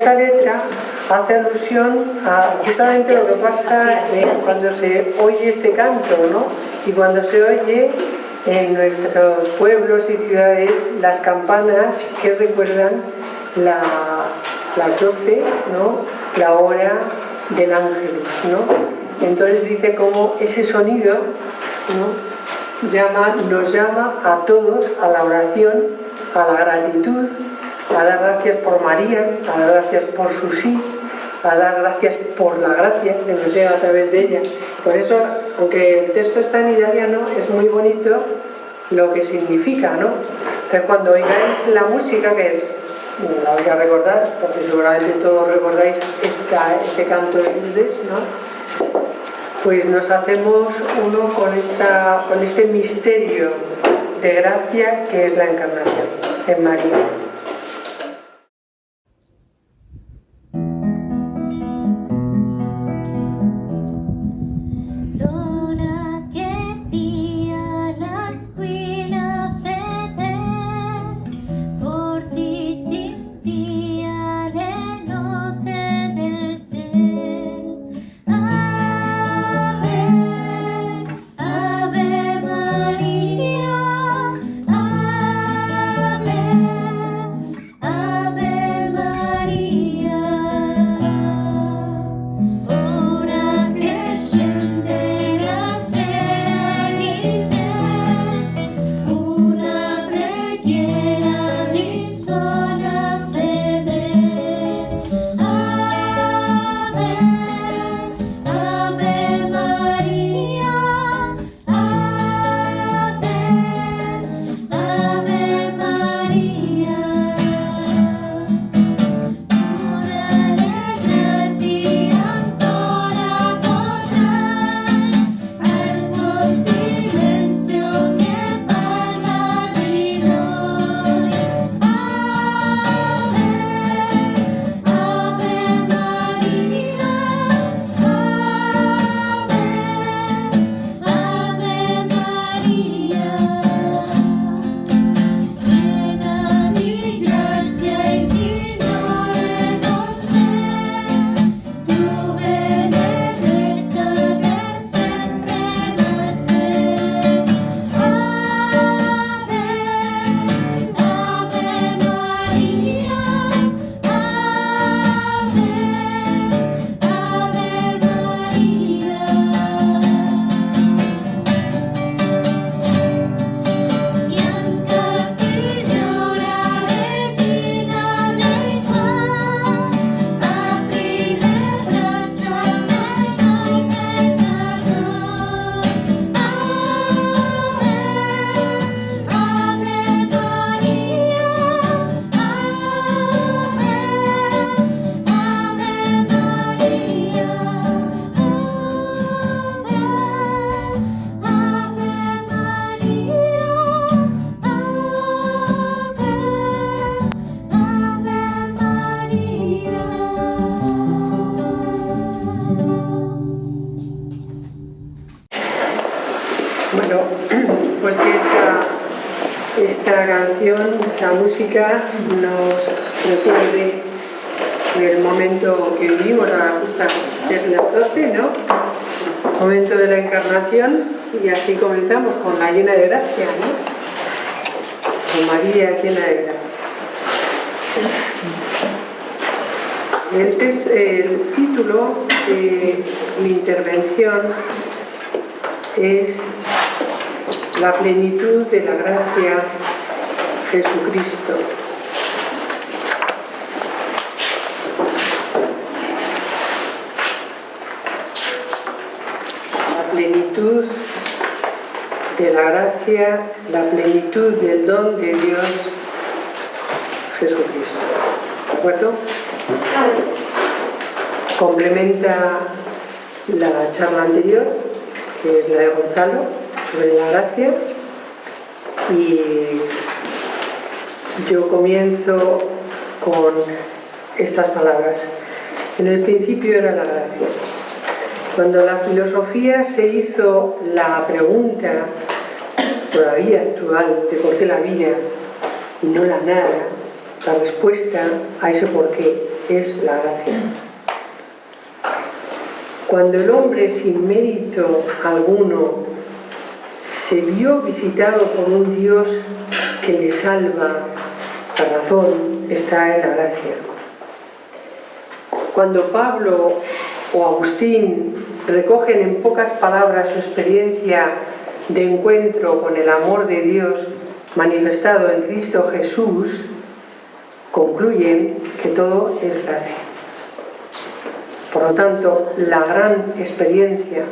Esta letra hace alusión a justamente lo que pasa cuando se oye este canto, ¿no? Y cuando se oye en nuestros pueblos y ciudades las campanas que recuerdan las 12, ¿no? La hora del ángelus, ¿no? Entonces dice cómo ese sonido, ¿no? nos llama a todos a la oración, a la gratitud, a dar gracias por María, a dar gracias por su sí, a dar gracias por la gracia que nos llega a través de ella. Por eso, aunque el texto está en italiano, es muy bonito lo que significa, ¿no? Entonces, cuando oigáis la música, que es, la vais a recordar, porque seguramente todos recordáis este canto de Lourdes, ¿no? Pues nos hacemos uno con este misterio de gracia que es la encarnación en María. Bueno, pues que esta canción, esta música nos recuerde el momento que vivimos, ahora justo desde las 12, ¿no? Momento de la encarnación, y así comenzamos con la llena de gracia, ¿no? Con María llena de gracia. El título de mi intervención es La plenitud de la gracia, Jesucristo. La plenitud de la gracia, la plenitud del don de Dios, Jesucristo. ¿De acuerdo? Complementa la charla anterior, que es la de Gonzalo, sobre la gracia, y yo comienzo con estas palabras. En el principio era la gracia. Cuando la filosofía se hizo la pregunta todavía actual de por qué la vida y no la nada, la respuesta a ese por qué es la gracia. Cuando el hombre sin mérito alguno se vio visitado por un Dios que le salva, la razón está en la gracia. Cuando Pablo o Agustín recogen en pocas palabras su experiencia de encuentro con el amor de Dios manifestado en Cristo Jesús, concluyen que todo es gracia. Por lo tanto, la gran experiencia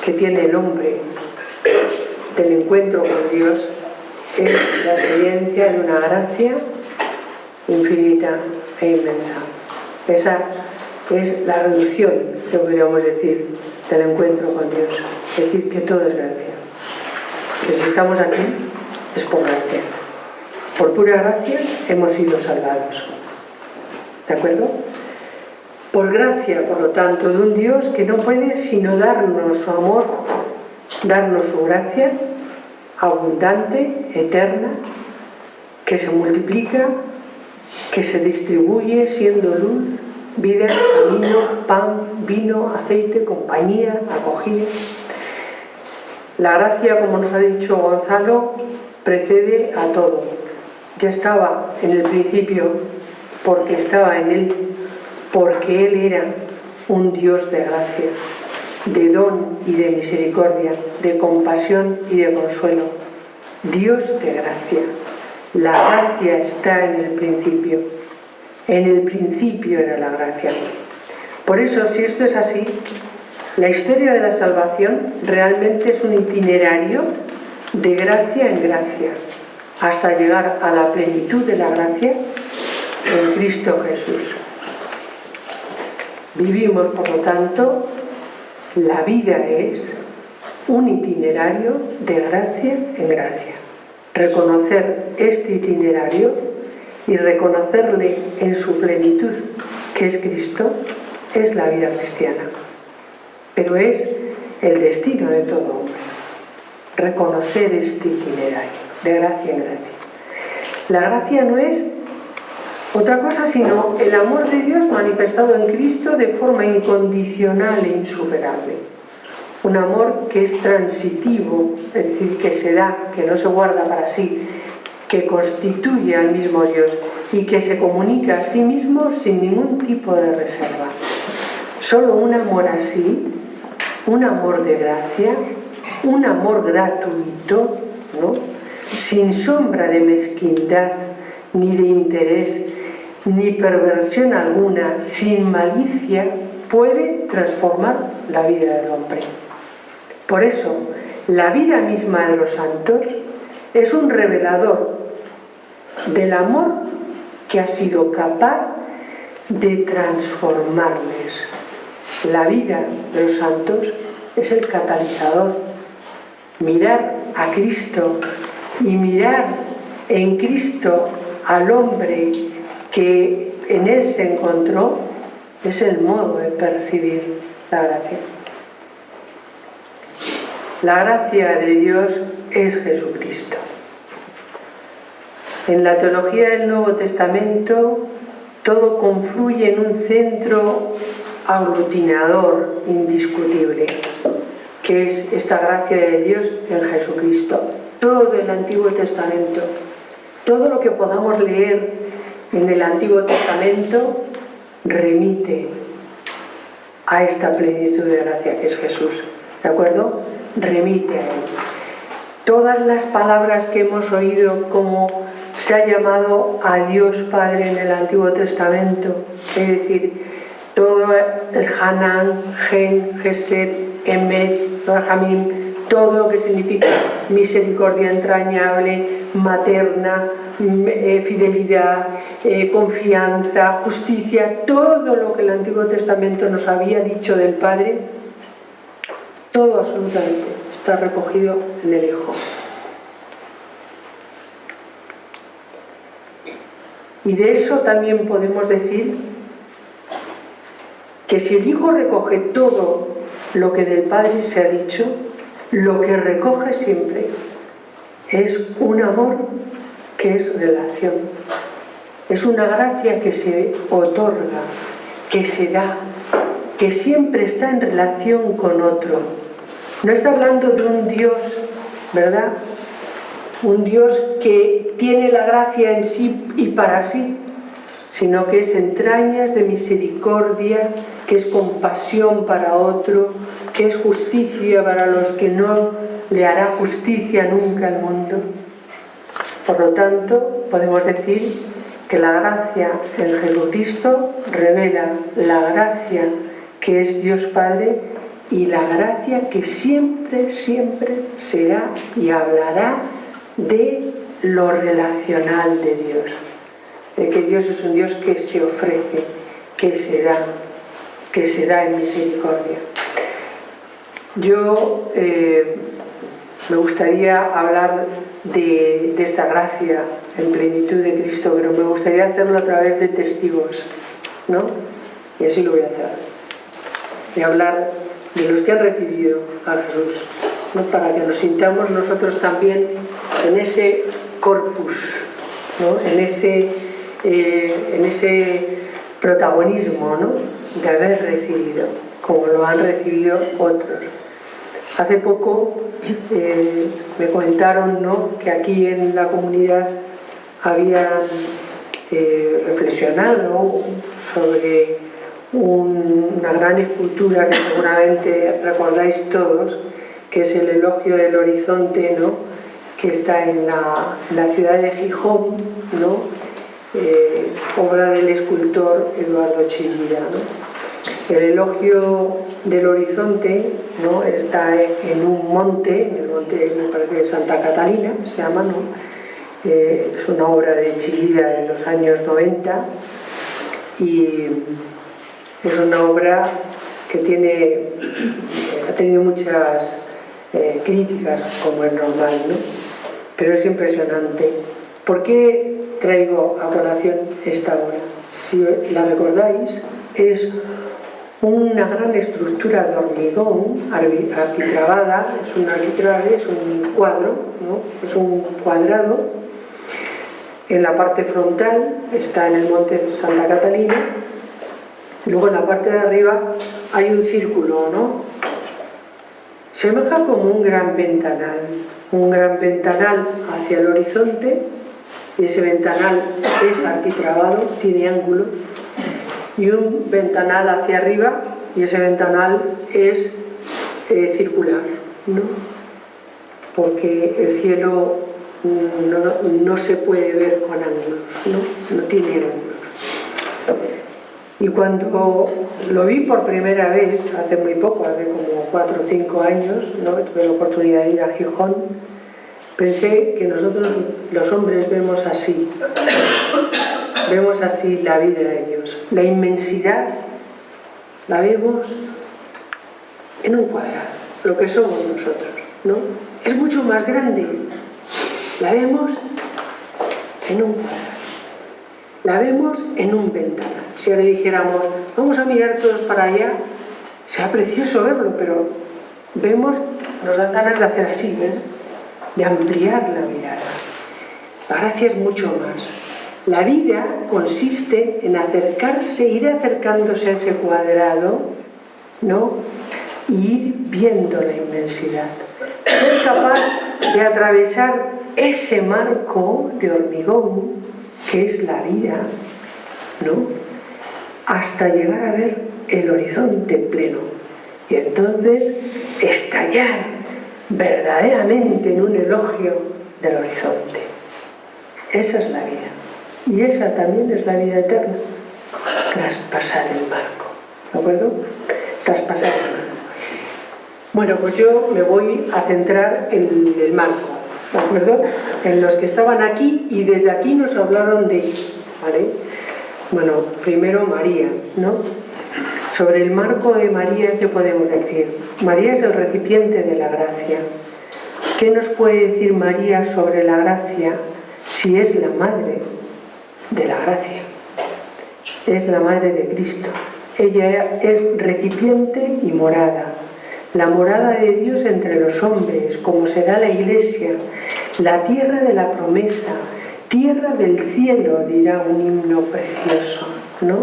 que tiene el hombre del encuentro con Dios es la experiencia de una gracia infinita e inmensa. Esa es la reducción, que podríamos decir, del encuentro con Dios. Es decir, que todo es gracia. Que si estamos aquí es por gracia. Por pura gracia hemos sido salvados. ¿De acuerdo? Por gracia, por lo tanto, de un Dios que no puede sino darnos su amor, darnos su gracia abundante, eterna, que se multiplica, que se distribuye siendo luz, vida, camino, pan, vino, aceite, compañía, acogida. La gracia, como nos ha dicho Gonzalo, precede a todo. Ya estaba en el principio porque estaba en Él, porque Él era un Dios de gracia, de don y de misericordia, de compasión y de consuelo. Dios de gracia. La gracia está en el principio. En el principio era la gracia. Por eso, si esto es así, la historia de la salvación realmente es un itinerario de gracia en gracia, hasta llegar a la plenitud de la gracia en Cristo Jesús. Vivimos, por lo tanto, la vida es un itinerario de gracia en gracia. Reconocer este itinerario y reconocerle en su plenitud, que es Cristo, es la vida cristiana. Pero es el destino de todo hombre. Reconocer este itinerario de gracia en gracia. La gracia no es otra cosa sino el amor de Dios manifestado en Cristo de forma incondicional e insuperable. Un amor que es transitivo, es decir, que se da, que no se guarda para sí, que constituye al mismo Dios y que se comunica a sí mismo sin ningún tipo de reserva. Solo un amor así, un amor de gracia, un amor gratuito, ¿no?, sin sombra de mezquindad, ni de interés, ni perversión alguna, sin malicia, puede transformar la vida del hombre. Por eso, la vida misma de los santos es un revelador del amor que ha sido capaz de transformarles. La vida de los santos es el catalizador. Mirar a Cristo y mirar en Cristo al hombre que en Él se encontró es el modo de percibir la gracia. La gracia de Dios es Jesucristo. En la teología del Nuevo Testamento todo confluye en un centro aglutinador indiscutible, que es esta gracia de Dios en Jesucristo. Todo el Antiguo Testamento, todo lo que podamos leer en el Antiguo Testamento remite a esta plenitud de gracia que es Jesús, ¿de acuerdo? Remite a Él. Todas las palabras que hemos oído, como se ha llamado a Dios Padre en el Antiguo Testamento, es decir, todo el Hanan, Gen, Gesed, Emet, Rahamim, todo lo que significa misericordia entrañable, materna, fidelidad, confianza, justicia, todo lo que el Antiguo Testamento nos había dicho del Padre, todo absolutamente está recogido en el Hijo. Y de eso también podemos decir que si el Hijo recoge todo lo que del Padre se ha dicho, lo que recoge siempre es un amor que es relación. Es una gracia que se otorga, que se da, que siempre está en relación con otro. No está hablando de un Dios, ¿verdad? Un Dios que tiene la gracia en sí y para sí, sino que es entrañas de misericordia, que es compasión para otro, que es justicia para los que no le hará justicia nunca al mundo. Por lo tanto, podemos decir que la gracia en Jesucristo revela la gracia que es Dios Padre y la gracia que siempre, siempre será y hablará de lo relacional de Dios. De que Dios es un Dios que se ofrece, que se da en misericordia. Yo me gustaría hablar de esta gracia en plenitud de Cristo, pero me gustaría hacerlo a través de testigos, ¿no? Y así lo voy a hacer. Voy a hablar de los que han recibido a Jesús, ¿no? Para que nos sintamos nosotros también en ese corpus, ¿no? En ese protagonismo, ¿no? De haber recibido, como lo han recibido otros. Hace poco me comentaron, ¿no?, que aquí en la comunidad habían reflexionado sobre una gran escultura que seguramente recordáis todos, que es el Elogio del Horizonte, ¿no?, que está en la ciudad de Gijón, ¿no?, obra del escultor Eduardo Chillida, ¿no? El Elogio del Horizonte, ¿no?, está en un monte, en el monte, me parece de Santa Catalina, se llama, ¿no? Es una obra de Chillida en los años 90 y es una obra que ha tenido muchas críticas, como es normal, ¿no? Pero es impresionante. ¿Por qué traigo a colación esta obra? Si la recordáis, es una gran estructura de hormigón arquitravada, es un arquitrabe, es un cuadro, ¿no? Es un cuadrado. En la parte frontal está en el monte Santa Catalina, y luego en la parte de arriba hay un círculo, ¿no? Semeja como un gran ventanal hacia el horizonte, y ese ventanal es arquitravado, tiene ángulos, y un ventanal hacia arriba, y ese ventanal es circular, ¿no? Porque el cielo no se puede ver con ángulos, no tiene ángulos. Y cuando lo vi por primera vez, hace muy poco, hace como 4 o 5 años, ¿no?, tuve la oportunidad de ir a Gijón, pensé que nosotros los hombres vemos así la vida de Dios. La inmensidad la vemos en un cuadrado, lo que somos nosotros, ¿no? Es mucho más grande, la vemos en un cuadrado, la vemos en un ventanal. Si ahora dijéramos, vamos a mirar todos para allá, será precioso verlo, pero nos dan ganas de hacer así, ¿eh?, de ampliar la mirada. La gracia es mucho más. La vida consiste en ir acercándose a ese cuadrado, ¿no?, y ir viendo la inmensidad. Ser capaz de atravesar ese marco de hormigón que es la vida, ¿no?, hasta llegar a ver el horizonte pleno. Y entonces estallar verdaderamente en un elogio del horizonte. Esa es la vida. Y esa también es la vida eterna. Traspasar el marco. ¿De acuerdo? Traspasar el marco. Bueno, pues yo me voy a centrar en el marco, ¿de acuerdo? En los que estaban aquí y desde aquí nos hablaron de ellos, ¿vale? Bueno, primero María, ¿no? Sobre el marco de María, ¿qué podemos decir? María es el recipiente de la gracia. ¿Qué nos puede decir María sobre la gracia si es la madre de la gracia? Es la madre de Cristo. Ella es recipiente y morada. La morada de Dios entre los hombres, como será la Iglesia, la tierra de la promesa, Tierra del cielo, dirá un himno precioso, ¿no?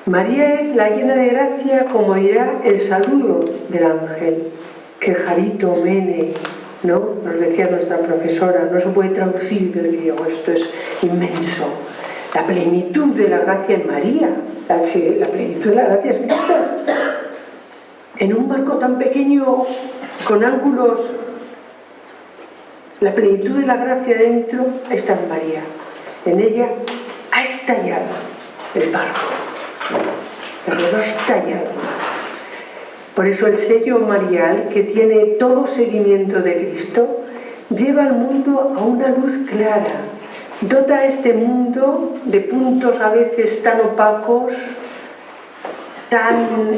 María es la llena de gracia, como dirá el saludo del ángel, que Jarito Mene, ¿no? Nos decía nuestra profesora, no se puede traducir del griego, esto es inmenso. La plenitud de la gracia en María, la plenitud de la gracia es Cristo. En un marco tan pequeño, con ángulos, la plenitud de la gracia dentro está en María. En ella ha estallado el barco. Ha estallado. Por eso el sello marial, que tiene todo seguimiento de Cristo, lleva al mundo a una luz clara. Dota a este mundo de puntos a veces tan opacos, tan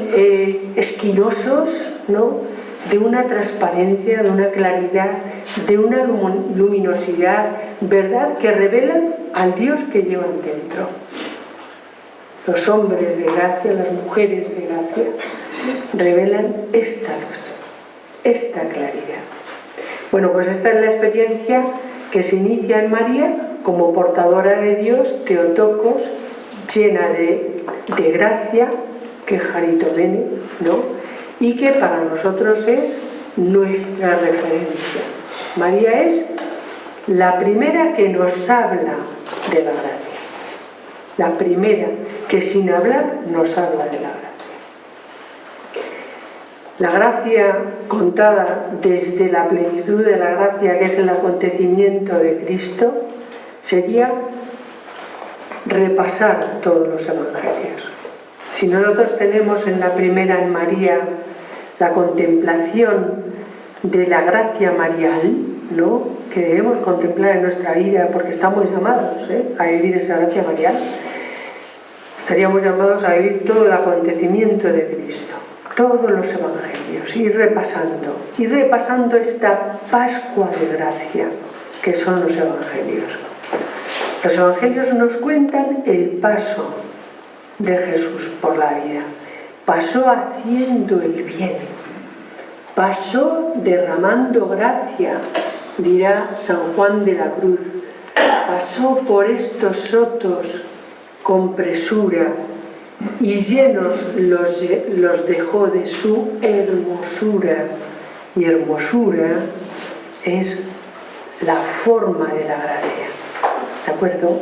esquinosos, ¿no? De una transparencia, de una claridad, de una luminosidad, verdad, que revelan al Dios que llevan dentro. Los hombres de gracia, las mujeres de gracia, revelan esta luz, esta claridad. Bueno, pues esta es la experiencia que se inicia en María como portadora de Dios, Theotokos, llena de gracia, que Jarito Bene, ¿no? Y que para nosotros es nuestra referencia. María es la primera que nos habla de la gracia. La primera que sin hablar nos habla de la gracia. La gracia contada desde la plenitud de la gracia, que es el acontecimiento de Cristo, sería repasar todos los evangelios. Si nosotros tenemos en la primera, en María, la contemplación de la gracia marial, ¿no? Que debemos contemplar en nuestra vida porque estamos llamados a vivir esa gracia marial, estaríamos llamados a vivir todo el acontecimiento de Cristo, todos los evangelios, ir repasando esta Pascua de gracia que son los evangelios. Los evangelios nos cuentan el paso de Jesús por la vida. Pasó haciendo el bien, pasó derramando gracia, dirá San Juan de la Cruz, pasó por estos sotos con presura y llenos los dejó de su hermosura. Y hermosura es la forma de la gracia, ¿de acuerdo?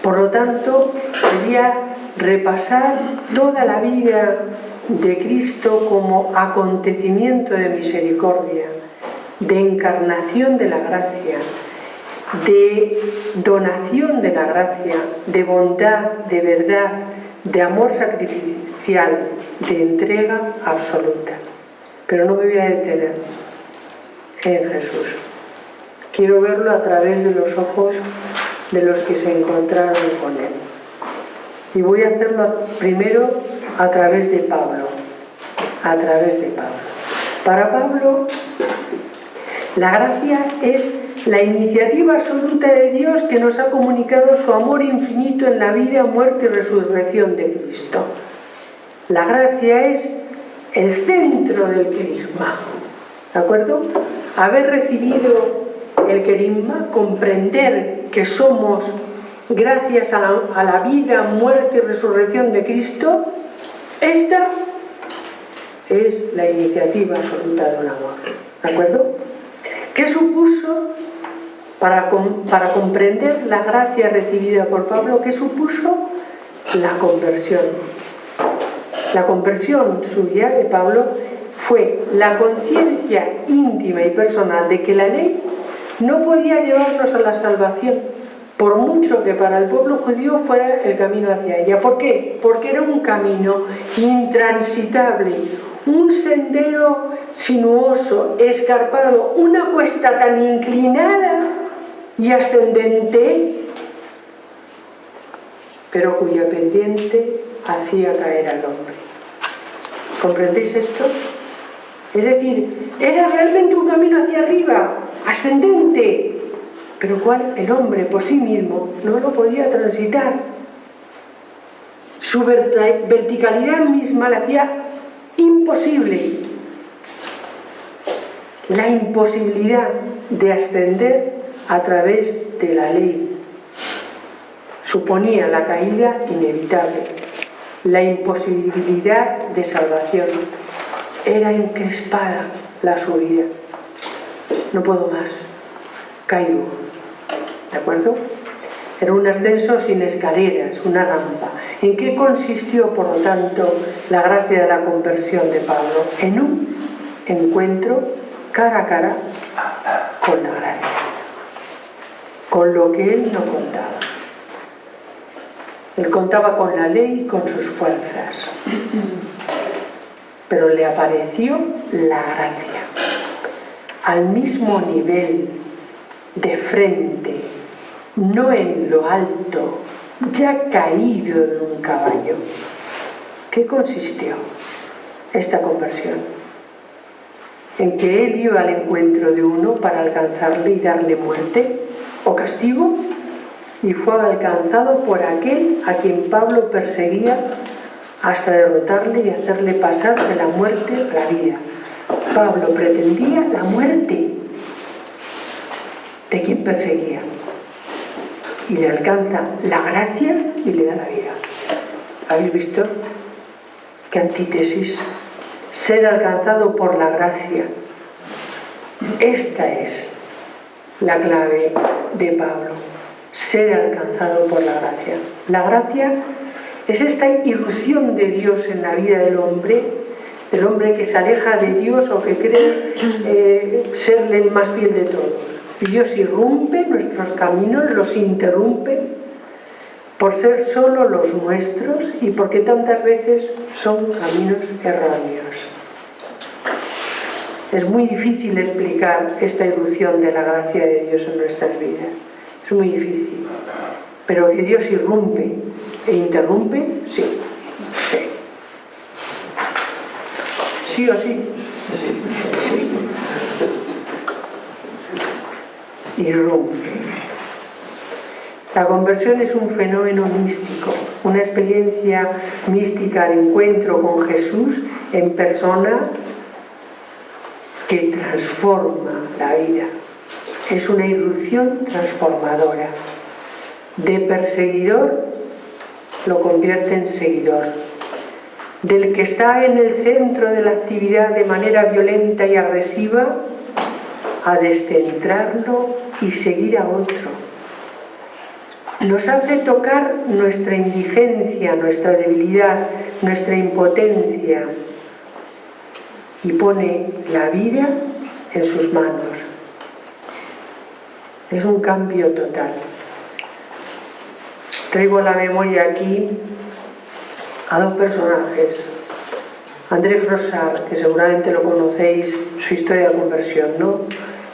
Por lo tanto, sería repasar toda la vida de Cristo como acontecimiento de misericordia, de encarnación de la gracia, de donación de la gracia, de bondad, de verdad, de amor sacrificial, de entrega absoluta. Pero no me voy a detener en Jesús. Quiero verlo a través de los ojos de los que se encontraron con él. Y voy a hacerlo primero a través de Pablo. A través de Pablo. Para Pablo, la gracia es la iniciativa absoluta de Dios que nos ha comunicado su amor infinito en la vida, muerte y resurrección de Cristo. La gracia es el centro del querigma, ¿de acuerdo? Haber recibido el querigma, comprender que somos, gracias a la vida, muerte y resurrección de Cristo, esta es la iniciativa absoluta de un amor, ¿de acuerdo? ¿Qué supuso, para comprender la gracia recibida por Pablo, qué supuso la conversión? La conversión suya de Pablo fue la conciencia íntima y personal de que la ley no podía llevarnos a la salvación, por mucho que para el pueblo judío fuera el camino hacia ella. ¿Por qué? Porque era un camino intransitable, un sendero sinuoso, escarpado, una cuesta tan inclinada y ascendente, pero cuya pendiente hacía caer al hombre. ¿Comprendéis esto? Es decir, era realmente un camino hacia arriba, ascendente, pero cual el hombre por sí mismo no lo podía transitar. Su verticalidad misma le hacía imposible. La imposibilidad de ascender a través de la ley suponía la caída inevitable, la imposibilidad de salvación. Era encrespada la subida. No puedo más, caigo. ¿De acuerdo? Era un ascenso sin escaleras, una rampa. ¿En qué consistió, por lo tanto, la gracia de la conversión de Pablo? En un encuentro cara a cara con la gracia, con lo que él no contaba. Él contaba con la ley y con sus fuerzas, pero le apareció la gracia al mismo nivel, de frente, no en lo alto, ya caído de un caballo. ¿Qué consistió esta conversión? ¿En que él iba al encuentro de uno para alcanzarle y darle muerte o castigo? Y fue alcanzado por aquel a quien Pablo perseguía hasta derrotarle y hacerle pasar de la muerte a la vida. Pablo pretendía la muerte de quien perseguía, y le alcanza la gracia y le da la vida. ¿Habéis visto? ¡Qué antítesis! Ser alcanzado por la gracia. Esta es la clave de Pablo. Ser alcanzado por la gracia. La gracia es esta irrupción de Dios en la vida del hombre que se aleja de Dios o que cree serle el más fiel de todos. Y Dios irrumpe nuestros caminos, los interrumpe por ser solo los nuestros y porque tantas veces son caminos erróneos. Es muy difícil explicar esta irrupción de la gracia de Dios en nuestras vidas. Es muy difícil. Pero que Dios irrumpe e interrumpe, sí. Sí. ¿Sí o sí? Sí. Irrumpe. La conversión es un fenómeno místico, una experiencia mística de encuentro con Jesús en persona que transforma la vida. Es una irrupción transformadora. De perseguidor lo convierte en seguidor. Del que está en el centro de la actividad de manera violenta y agresiva, a descentrarlo y seguir a otro. Nos hace tocar nuestra indigencia, nuestra debilidad, nuestra impotencia y pone la vida en sus manos. Es un cambio total. Traigo a la memoria aquí a dos personajes. André Frossard, que seguramente lo conocéis, su historia de conversión, ¿no?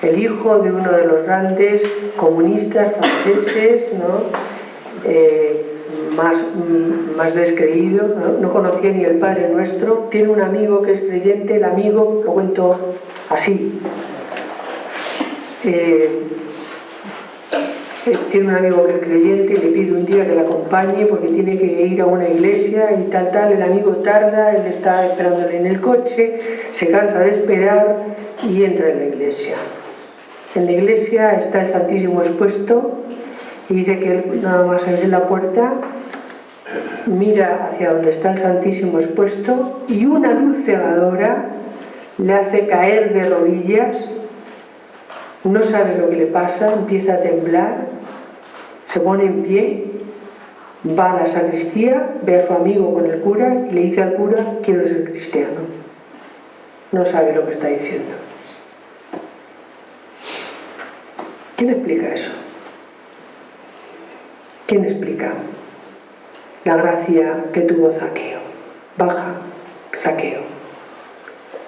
El hijo de uno de los grandes comunistas franceses, ¿no? Más descreído, no conocía ni el Padre Nuestro. Tiene un amigo que es creyente, el amigo, lo cuento así. Tiene un amigo que es creyente y le pide un día que le acompañe porque tiene que ir a una iglesia y tal, el amigo tarda, él está esperándole en el coche, se cansa de esperar y entra en la iglesia. En la iglesia está el Santísimo expuesto y dice que él nada más abre la puerta, mira hacia donde está el Santísimo expuesto y una luz cegadora le hace caer de rodillas. No sabe lo que le pasa, empieza a temblar, se pone en pie, va a la sacristía, ve a su amigo con el cura y le dice al cura: quiero ser cristiano. No sabe lo que está diciendo. ¿Quién explica eso? ¿Quién explica la gracia que tuvo Zaqueo? Baja, Zaqueo,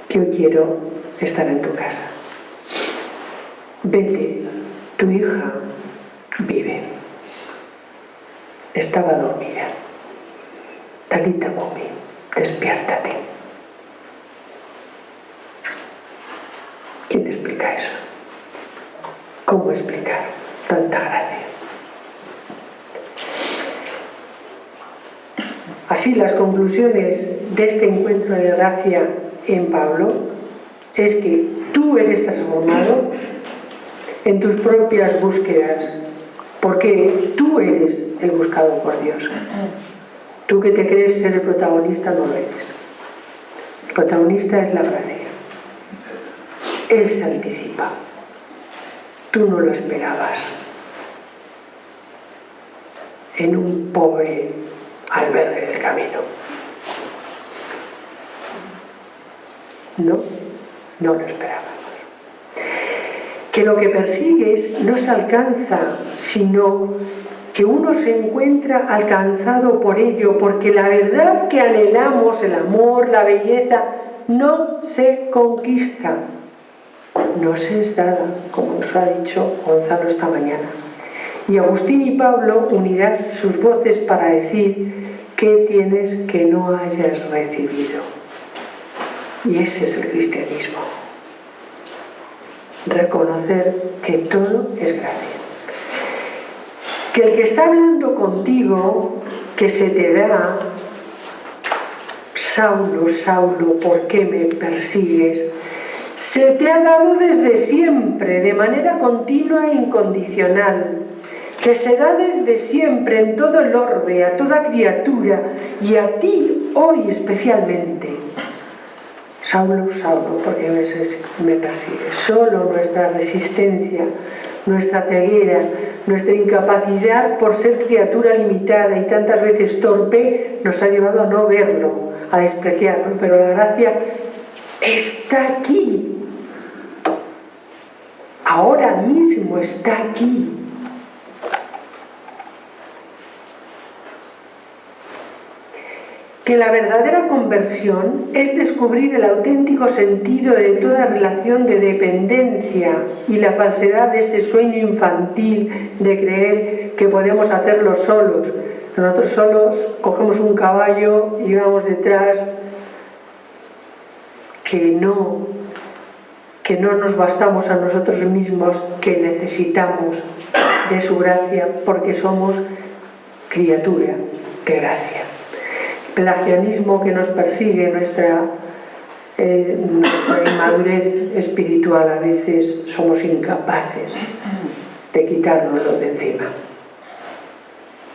que yo quiero estar en tu casa. Vete, tu hija vive. Estaba dormida. Talita cumi, despiértate. ¿Quién explica eso? ¿Cómo explicar tanta gracia? Así, las conclusiones de este encuentro de gracia en Pablo es que tú eres transformado en tus propias búsquedas Porque tú eres el buscado por Dios. Tú que te crees ser el protagonista, no lo eres. El protagonista es la gracia. Él se anticipa. Tú no lo esperabas. En un pobre albergue del camino. No lo esperábamos. Que lo que persigues no se alcanza, sino que uno se encuentra alcanzado por ello, porque la verdad que anhelamos, el amor, la belleza, no se conquista, no se es dada, como nos ha dicho Gonzalo esta mañana. Y Agustín y Pablo unirán sus voces para decir qué tienes que no hayas recibido. Y ese es el cristianismo. Reconocer que todo es gracia. Que el que está hablando contigo, que se te da, Saulo, Saulo, ¿por qué me persigues?, se te ha dado desde siempre, de manera continua e incondicional, que se da desde siempre en todo el orbe, a toda criatura, y a ti hoy especialmente. Saulo, Saulo, ¿por qué me persigues? Solo nuestra resistencia, nuestra ceguera, nuestra incapacidad por ser criatura limitada y tantas veces torpe nos ha llevado a no verlo, a despreciarlo, pero la gracia está aquí, ahora mismo está aquí. Que la verdadera conversión es descubrir el auténtico sentido de toda relación de dependencia y la falsedad de ese sueño infantil de creer que podemos hacerlo solos. Nosotros solos cogemos un caballo y vamos detrás, que no nos bastamos a nosotros mismos, que necesitamos de su gracia porque somos criatura de gracia. Pelagianismo que nos persigue, nuestra inmadurez espiritual, a veces somos incapaces de quitárnoslo de encima.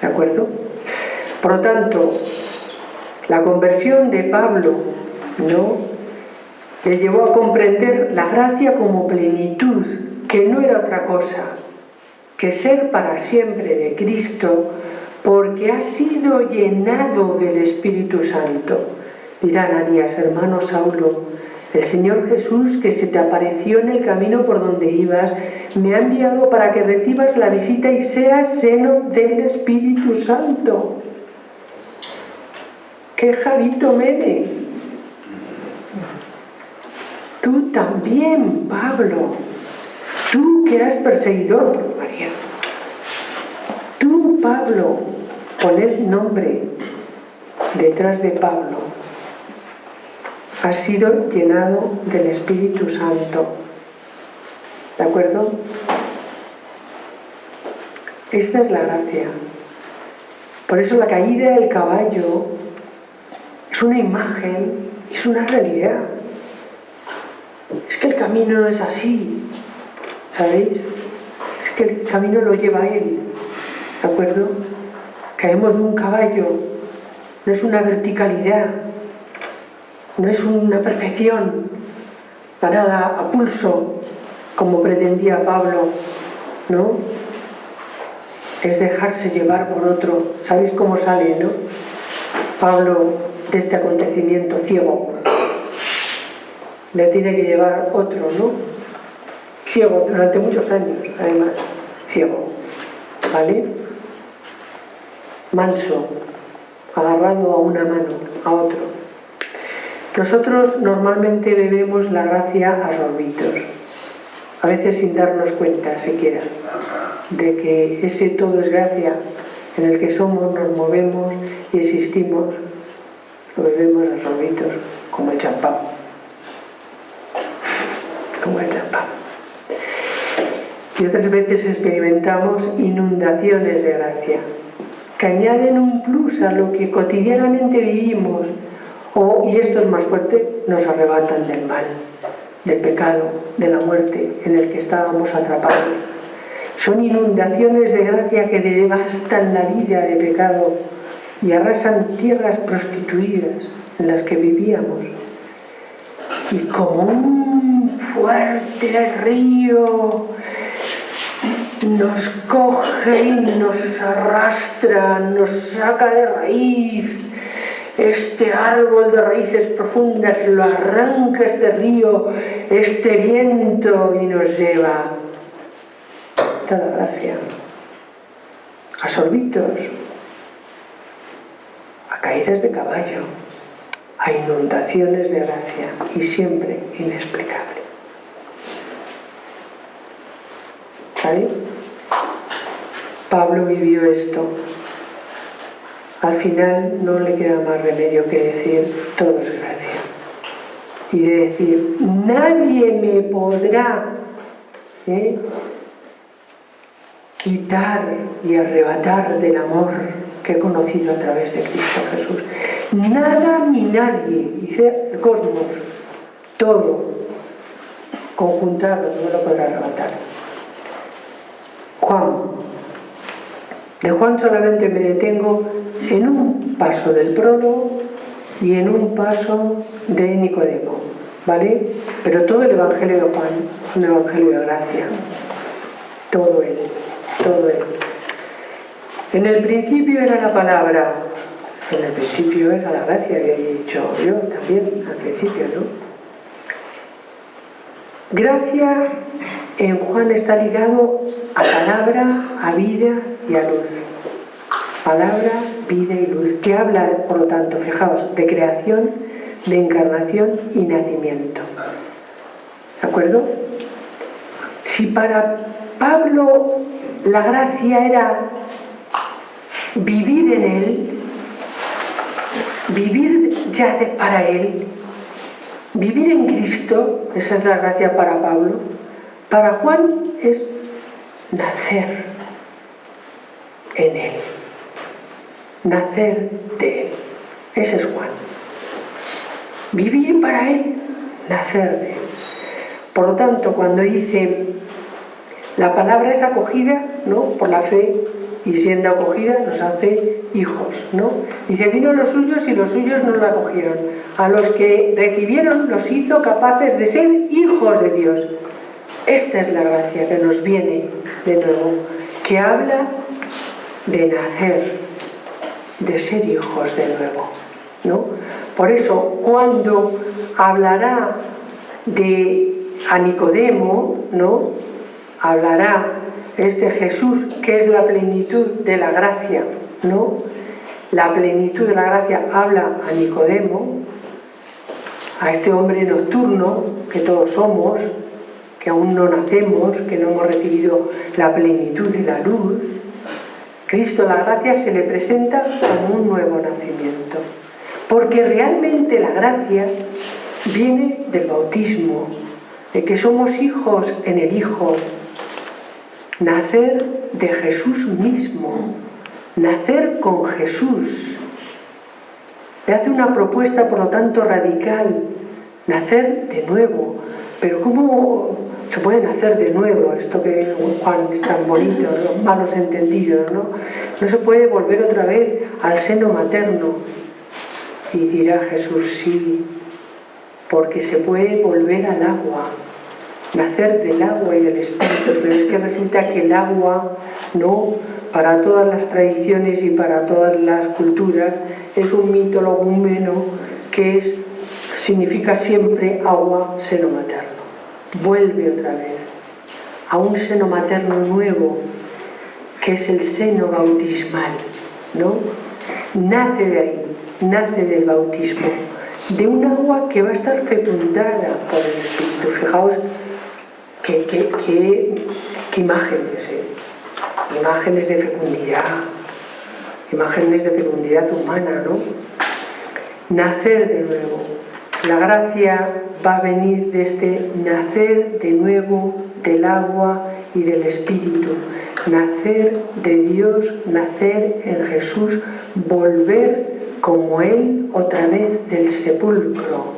¿De acuerdo? Por lo tanto, la conversión de Pablo, le llevó a comprender la gracia como plenitud, que no era otra cosa que ser para siempre de Cristo, porque ha sido llenado del Espíritu Santo. Dirá Ananías: hermano Saulo, el Señor Jesús, que se te apareció en el camino por donde ibas, me ha enviado para que recibas la visita y seas lleno del Espíritu Santo. ¡Qué jarito mene! Tú también, Pablo, tú que eras perseguidor por María. Tú, Pablo, poned nombre detrás de Pablo. Has sido llenado del Espíritu Santo. ¿De acuerdo? Esta es la gracia. Por eso la caída del caballo es una imagen, es una realidad. Es que el camino no es así, ¿sabéis? Es que el camino lo lleva Él. ¿De acuerdo? Caemos de un caballo, no es una verticalidad, no es una perfección ganada a pulso, como pretendía Pablo, ¿no? Es dejarse llevar por otro. ¿Sabéis cómo sale, no? Pablo de este acontecimiento ciego. Le tiene que llevar otro, ¿no? Ciego, durante muchos años, además, ciego, ¿vale? Manso, agarrado a una mano, a otro. Nosotros normalmente bebemos la gracia a sorbitos, a veces sin darnos cuenta siquiera de que ese todo es gracia en el que somos, nos movemos y existimos. Lo bebemos a sorbitos, como el champán. Como el champán. Y otras veces experimentamos inundaciones de gracia que añaden un plus a lo que cotidianamente vivimos, y esto es más fuerte, nos arrebatan del mal, del pecado, de la muerte en el que estábamos atrapados. Son inundaciones de gracia que devastan la vida de pecado y arrasan tierras prostituidas en las que vivíamos. Y como un fuerte río nos coge y nos arrastra, nos saca de raíz. Este árbol de raíces profundas lo arranca este río, este viento, y nos lleva toda la gracia, a sorbitos, a caídas de caballo, a inundaciones de gracia, y siempre inexplicable. ¿Vale? Pablo vivió esto. Al final no le queda más remedio que decir todo es gracia. Y de decir, nadie me podrá quitar y arrebatar del amor que he conocido a través de Cristo Jesús. Nada ni nadie, dice el cosmos, todo conjuntado no lo podrá arrebatar. Juan. De Juan solamente me detengo en un paso del prólogo y en un paso de Nicodemo, ¿vale? Pero todo el Evangelio de Juan es un Evangelio de gracia. Todo él, todo él. En el principio era la palabra, en el principio era la gracia, que he dicho yo también al principio, ¿no? Gracia en Juan está ligado a palabra, a vida y a luz. Palabra, vida y luz, que habla, por lo tanto, fijaos, de creación, de encarnación y nacimiento. ¿De acuerdo? Si para Pablo la gracia era vivir en él, vivir ya para él, vivir en Cristo, esa es la gracia para Pablo. Para Juan es nacer en él, nacer de él. Ese es Juan. Vivir para él, nacer de él. Por lo tanto, cuando dice la palabra es acogida, ¿no?, por la fe, y siendo acogida nos hace hijos, ¿no? Dice, vino los suyos y los suyos no la acogieron. A los que recibieron los hizo capaces de ser hijos de Dios. Esta es la gracia que nos viene de nuevo, que habla de nacer, de ser hijos de nuevo, ¿no? Por eso, cuando hablará a Nicodemo, ¿no?, hablará de Jesús, que es la plenitud de la gracia, ¿no? La plenitud de la gracia habla a Nicodemo, a este hombre nocturno que todos somos, que aún no nacemos, que no hemos recibido la plenitud de la luz. Cristo, la gracia, se le presenta como un nuevo nacimiento, porque realmente la gracia viene del bautismo, de que somos hijos en el Hijo, nacer de Jesús mismo, nacer con Jesús. Le hace una propuesta, por lo tanto, radical, nacer de nuevo. Pero ¿cómo se puede nacer de nuevo? Esto que Juan es tan bonito, los malos entendidos, ¿no? No se puede volver otra vez al seno materno. Y dirá Jesús, sí, porque se puede volver al agua, nacer del agua y del espíritu. Pero es que resulta que el agua, no, para todas las tradiciones y para todas las culturas, es un mito logumeno que significa siempre agua, seno materno. Vuelve otra vez a un seno materno nuevo, que es el seno bautismal, ¿no? Nace de ahí, nace del bautismo, de un agua que va a estar fecundada por el Espíritu. Fijaos qué imágenes, imágenes de fecundidad humana, ¿no? Nacer de nuevo. La gracia va a venir de este nacer de nuevo del agua y del Espíritu. Nacer de Dios, nacer en Jesús, volver como Él otra vez del sepulcro,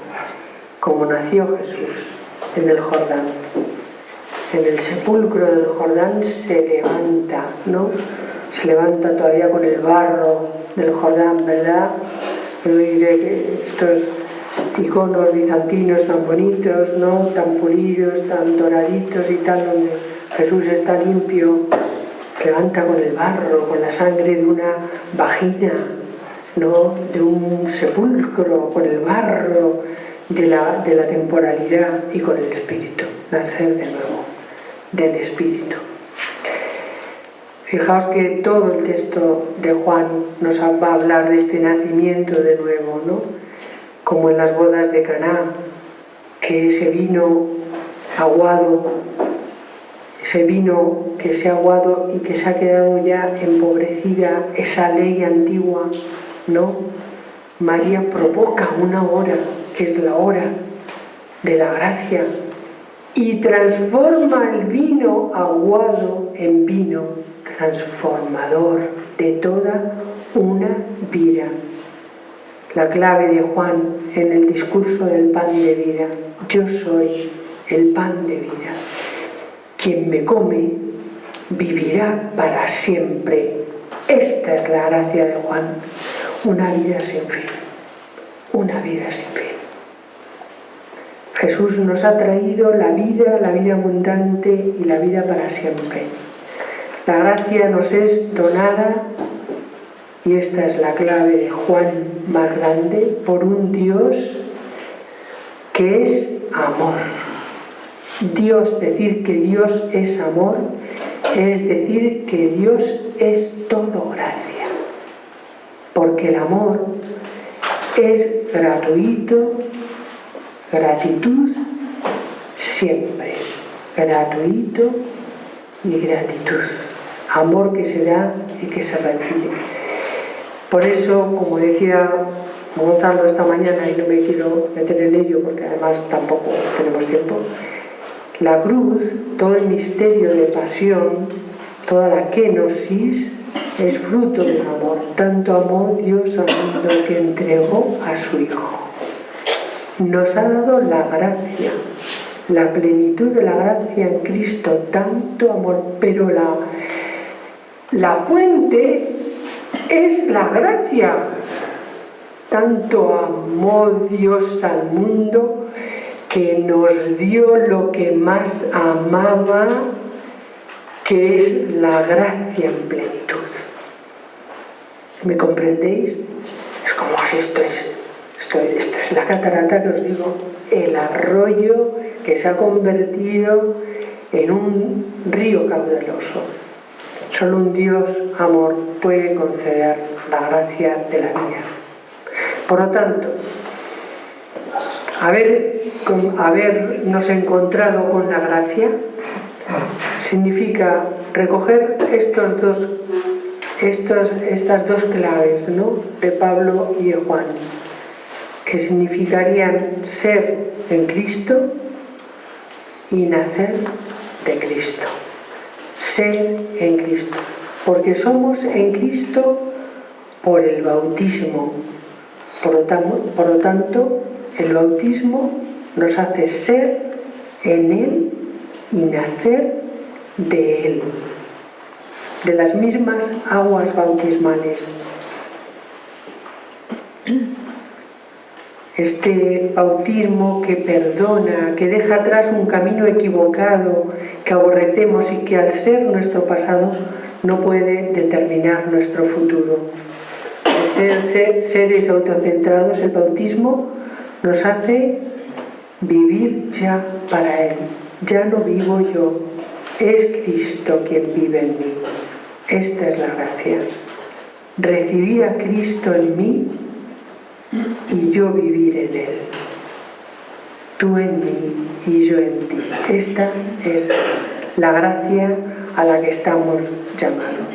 como nació Jesús en el Jordán. en el sepulcro del Jordán se levanta, ¿no? Se levanta todavía con el barro del Jordán, ¿verdad? Pero diré que estos iconos bizantinos tan bonitos, ¿no? Tan pulidos, tan doraditos y tal, donde Jesús está limpio, se levanta con el barro, con la sangre de una vagina, ¿no? De un sepulcro, con el barro de la temporalidad y con el Espíritu, nacer de nuevo del Espíritu. Fijaos que todo el texto de Juan nos va a hablar de este nacimiento de nuevo, ¿no? Como en las bodas de Caná, que ese vino aguado, ese vino que se ha aguado y que se ha quedado ya empobrecida, esa ley antigua, ¿no? María provoca una hora, que es la hora de la gracia, y transforma el vino aguado en vino transformador de toda una vida. La clave de Juan en el discurso del pan de vida: yo soy el pan de vida. Quien me come vivirá para siempre. Esta es la gracia de Juan. Una vida sin fin. Una vida sin fin. Jesús nos ha traído la vida abundante y la vida para siempre. La gracia nos es donada, y esta es la clave de Juan más grande, por un Dios que es amor. Dios, decir que Dios es amor, es decir que Dios es todo gracia. Porque el amor es gratuito, gratitud siempre, gratuito y gratitud. Amor que se da y que se recibe. Por eso, como decía Gonzalo esta mañana, y no me quiero meter en ello porque además tampoco tenemos tiempo, la cruz, todo el misterio de pasión, toda la kenosis, es fruto del amor. Tanto amó Dios al mundo que entregó a su Hijo. Nos ha dado la gracia, la plenitud de la gracia en Cristo, tanto amor, pero la fuente es la gracia. Tanto amó Dios al mundo que nos dio lo que más amaba, que es la gracia en plenitud. ¿Me comprendéis? Es como si esta es la catarata que os digo, el arroyo que se ha convertido en un río caudaloso. Solo un Dios, amor, puede conceder la gracia de la vida. Por lo tanto, habernos encontrado con la gracia significa recoger estas dos claves, ¿no?, de Pablo y de Juan, que significarían ser en Cristo y nacer de Cristo. Ser en Cristo, porque somos en Cristo por el bautismo. Por lo tanto, el bautismo nos hace ser en Él y nacer de Él, de las mismas aguas bautismales. Este bautismo que perdona, que deja atrás un camino equivocado, que aborrecemos y que al ser nuestro pasado no puede determinar nuestro futuro. De ser seres autocentrados, el bautismo nos hace vivir ya para Él. Ya no vivo yo, es Cristo quien vive en mí. Esta es la gracia. Recibir a Cristo en mí y yo vivir en Él. Tú en mí y yo en ti. Esta es la gracia a la que estamos llamados.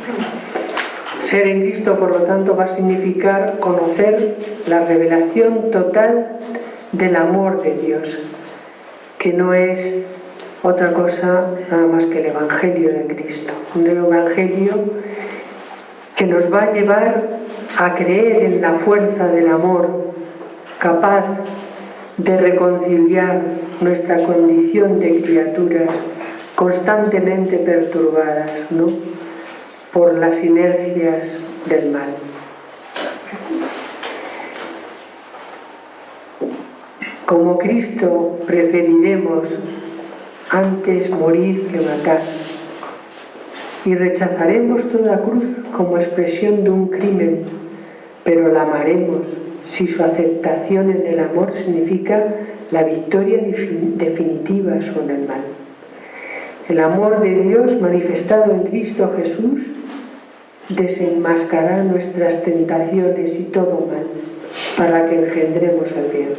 Ser en Cristo, por lo tanto, va a significar conocer la revelación total del amor de Dios, que no es otra cosa nada más que el Evangelio de Cristo. Un Evangelio que nos va a llevar a creer en la fuerza del amor, capaz de reconciliar nuestra condición de criaturas constantemente perturbadas, ¿no?, por las inercias del mal. Como Cristo preferiremos antes morir que matar, y rechazaremos toda cruz como expresión de un crimen, pero la amaremos si su aceptación en el amor significa la victoria definitiva sobre el mal. El amor de Dios manifestado en Cristo Jesús desenmascarará nuestras tentaciones y todo mal para que engendremos el bien.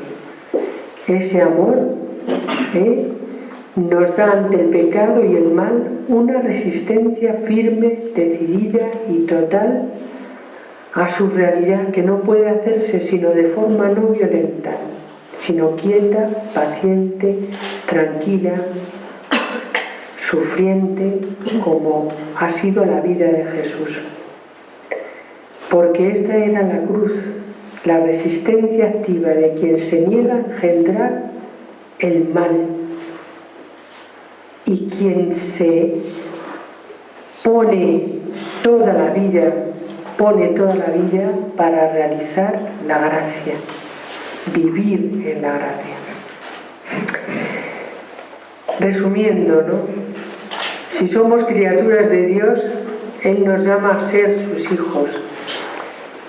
Ese amor nos da ante el pecado y el mal una resistencia firme, decidida y total a su realidad, que no puede hacerse sino de forma no violenta, sino quieta, paciente, tranquila, sufriente, como ha sido la vida de Jesús. Porque esta era la cruz, la resistencia activa de quien se niega a engendrar el mal y quien se pone toda la vida para realizar la gracia, vivir en la gracia. Resumiendo, ¿no?, si somos criaturas de Dios, Él nos llama a ser sus hijos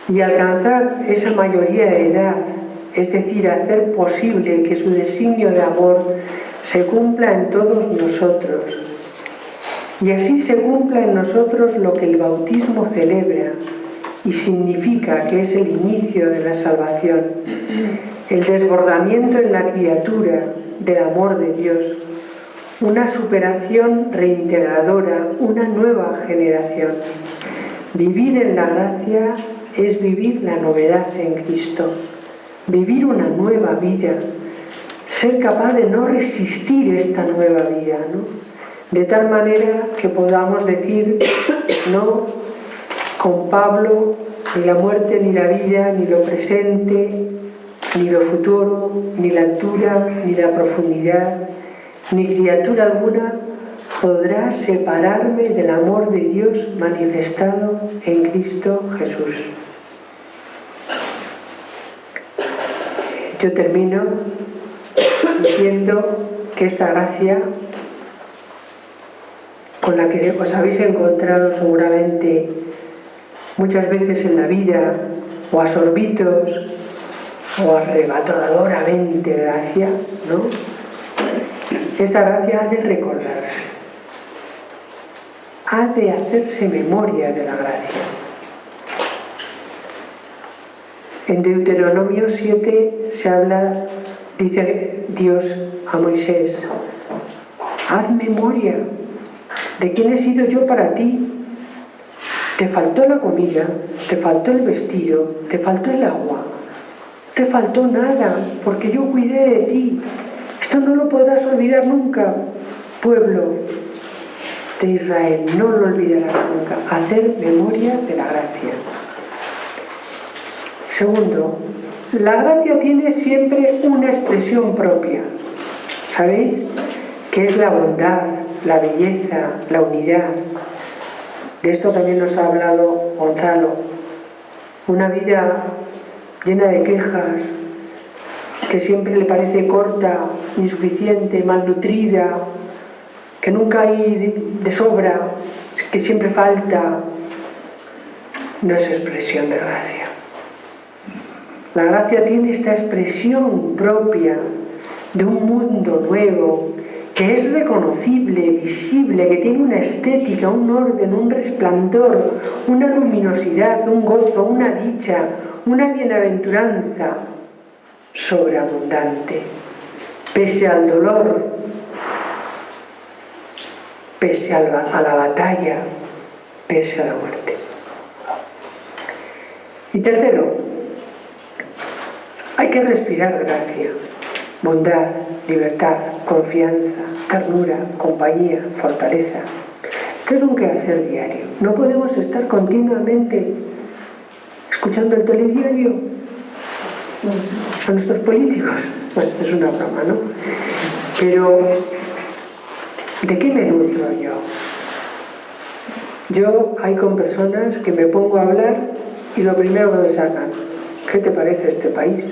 y alcanzar esa mayoría de edad, es decir, hacer posible que su designio de amor se cumpla en todos nosotros, y así se cumpla en nosotros lo que el bautismo celebra y significa que es el inicio de la salvación, el desbordamiento en la criatura del amor de Dios, una superación reintegradora, una nueva generación. Vivir en la gracia es vivir la novedad en Cristo, vivir una nueva vida, ser capaz de no resistir esta nueva vida, ¿no?, de tal manera que podamos decir, no, con Pablo, ni la muerte, ni la vida, ni lo presente, ni lo futuro, ni la altura, ni la profundidad, ni criatura alguna podrá separarme del amor de Dios manifestado en Cristo Jesús. Yo termino diciendo que esta gracia, con la que os habéis encontrado seguramente muchas veces en la vida, o a sorbitos, o arrebatadoramente gracia, ¿no?, esta gracia ha de recordarse, ha de hacerse memoria de la gracia. En Deuteronomio 7 se habla, dice Dios a Moisés, haz memoria de quién he sido yo para ti. Te faltó la comida, te faltó el vestido, te faltó el agua, te faltó nada, porque yo cuidé de ti. Esto no lo podrás olvidar nunca, pueblo de Israel, no lo olvidarás nunca. Hacer memoria de la gracia. Segundo, la gracia tiene siempre una expresión propia. ¿Sabéis? Que es la bondad, la belleza, la unidad. De esto también nos ha hablado Gonzalo. Una vida llena de quejas, que siempre le parece corta, insuficiente, malnutrida, que nunca hay de sobra, que siempre falta, no es expresión de gracia. La gracia tiene esta expresión propia de un mundo nuevo, que es reconocible, visible, que tiene una estética, un orden, un resplandor, una luminosidad, un gozo, una dicha, una bienaventuranza sobreabundante, pese al dolor, pese a la batalla, pese a la muerte. Y tercero, hay que respirar gracia, bondad, libertad, confianza, ternura, compañía, fortaleza. Esto es un quehacer diario. No podemos estar continuamente escuchando el telediario a nuestros políticos. Bueno, esto es una broma, ¿no? Pero ¿De qué me nutro yo? Yo hay con personas que me pongo a hablar y lo primero que me sacan, ¿qué te parece este país?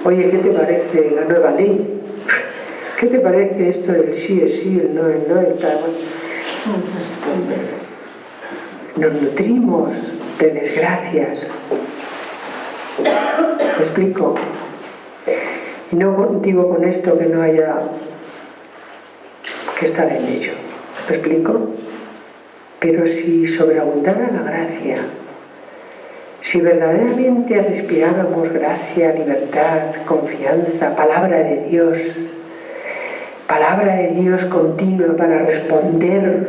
Oye, ¿qué te parece la nueva ley? ¿Qué te parece esto del sí es sí, el no es no, el tal? Nos nutrimos de desgracias. ¿Me explico? Y no digo con esto que no haya que estar en ello. ¿Me explico? Pero si sobreabundara la gracia, si verdaderamente respiráramos gracia, libertad, confianza, palabra de Dios continua para responder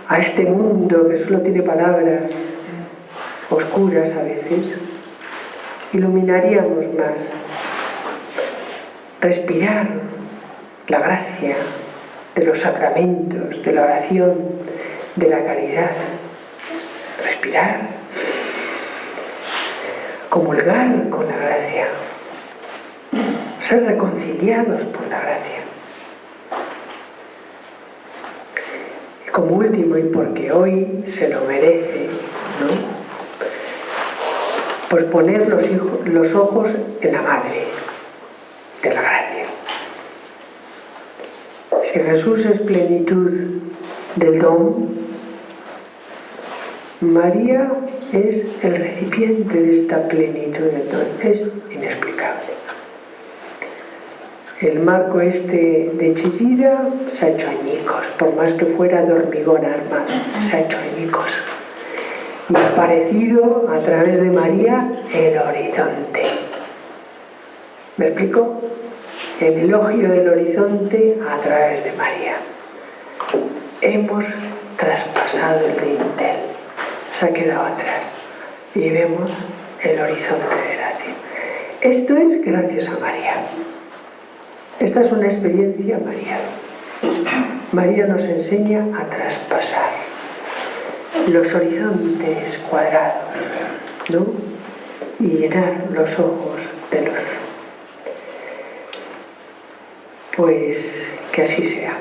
a este mundo que solo tiene palabras oscuras a veces, iluminaríamos más. Respirar la gracia de los sacramentos, de la oración, de la caridad. Respirar. Comulgar con la gracia. Ser reconciliados por la gracia. Y como último, y porque hoy se lo merece, ¿no? Pues poner los ojos en la Madre de la gracia. Si Jesús es plenitud del don, María es el recipiente de esta plenitud del don. Es inexplicable. El marco este de Chillida se ha hecho añicos, por más que fuera de hormigón armado, se ha hecho añicos. Y ha aparecido a través de María el horizonte. ¿Me explico? El elogio del horizonte a través de María. Hemos traspasado el dintel, se ha quedado atrás y vemos el horizonte de gracia. Esto es gracias a María. Esta es una experiencia mariana. María nos enseña a traspasar los horizontes cuadrados, ¿no? Y llenar los ojos de luz. Pues que así sea.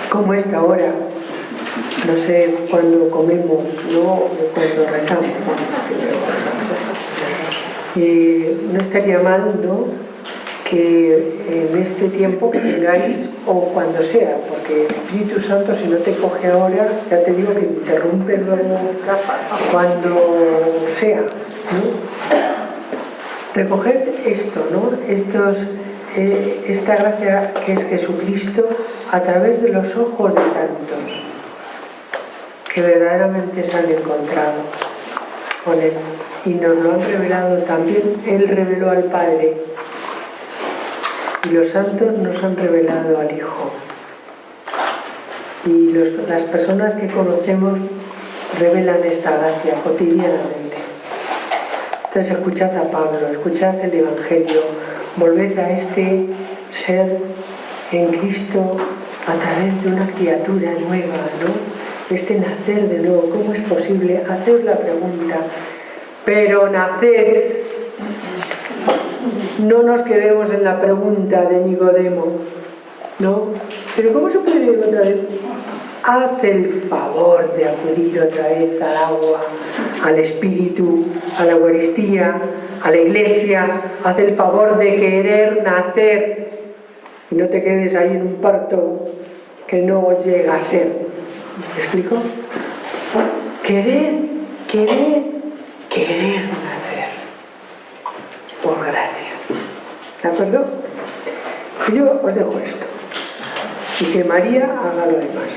Como esta hora, no sé cuándo comemos, ¿no? O cuando rezamos. No estaría mal, ¿no?, que en este tiempo que tengáis, o cuando sea, porque el Espíritu Santo, si no te coge ahora, ya te digo que interrumpe luego cuando sea, ¿no? Recoged esto, ¿no? Esta gracia que es Jesucristo a través de los ojos de tantos que verdaderamente se han encontrado con Él y nos lo han revelado también. Él reveló al Padre y los santos nos han revelado al Hijo, y las personas que conocemos revelan esta gracia cotidianamente. Entonces escuchad a Pablo, escuchad el Evangelio, volved a este ser en Cristo a través de una criatura nueva, ¿no? Este nacer de nuevo. ¿Cómo es posible? Haced la pregunta, pero naced. No nos quedemos en la pregunta de Nicodemo, ¿no? Pero ¿cómo se puede ir otra vez? Haz el favor de acudir otra vez al agua, al Espíritu, a la Eucaristía, a la Iglesia. Haz el favor de querer nacer y no te quedes ahí en un parto que no llega a ser. ¿Me explico? Querer nacer por gracia. ¿De acuerdo? Yo os dejo esto y que María haga lo demás.